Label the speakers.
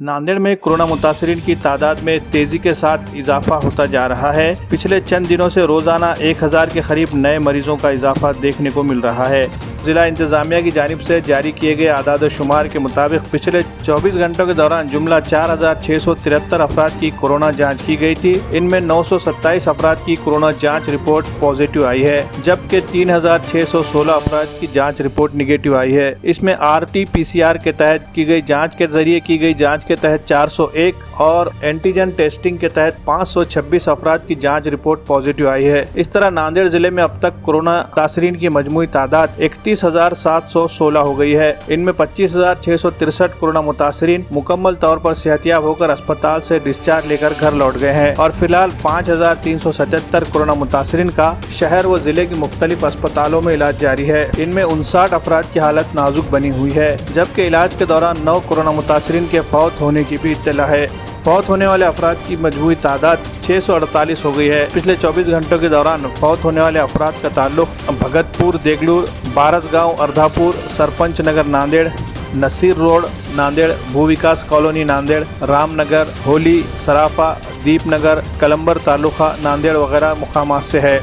Speaker 1: नांदेड़ में कोरोना मुतासरीन की तादाद में तेजी के साथ इजाफा होता जा रहा है। पिछले चंद दिनों से रोजाना 1000 के करीब नए मरीजों का इजाफा देखने को मिल रहा है। जिला इंतजामिया की जानिब से जारी किए गए आदाद शुमार के मुताबिक पिछले 24 घंटों के दौरान जुमला 4673 अफराद की कोरोना जांच की गई थी। इनमें 927 अफराद की कोरोना जांच रिपोर्ट पॉजिटिव आई है, जबकि 3616 अफराद की जांच रिपोर्ट निगेटिव आई है। इसमें RT-PCR के तहत की गई जांच के जरिए की गई जांच के तहत 401 और एंटीजन टेस्टिंग के तहत 526 अफराद की जांच रिपोर्ट पॉजिटिव आई है। इस तरह नांदेड़ जिले में अब तक कोरोना मुतासरीन की मजमूई तादाद 31,716 हो गई है। इनमें 25,663 कोरोना मुतासरीन मुकम्मल तौर पर सेहतियाब होकर अस्पताल से डिस्चार्ज लेकर घर लौट गए हैं और फिलहाल 5,377 कोरोना मुतासरीन का शहर व जिले की मुख्तलिफ अस्पतालों में इलाज जारी है। इनमें 59 अफराद की हालत नाजुक बनी हुई है, जबकि इलाज के दौरान 9 कोरोना मुतासरीन के फौत होने की भी इत्तला है। फौत होने वाले अफराद की मजमूई तादाद 648 हो गई है। पिछले 24 घंटों के दौरान फौत होने वाले अफराद का ताल्लुक भगतपुर, देगलूर, बारसगांव, अर्धापुर, सरपंच नगर नांदेड़, नसीर रोड नांदेड़, भू विकास कॉलोनी नांदेड़, रामनगर, होली, सराफा, दीपनगर, कलंबर तालुका नांदेड़ वगैरह मुकामात से है।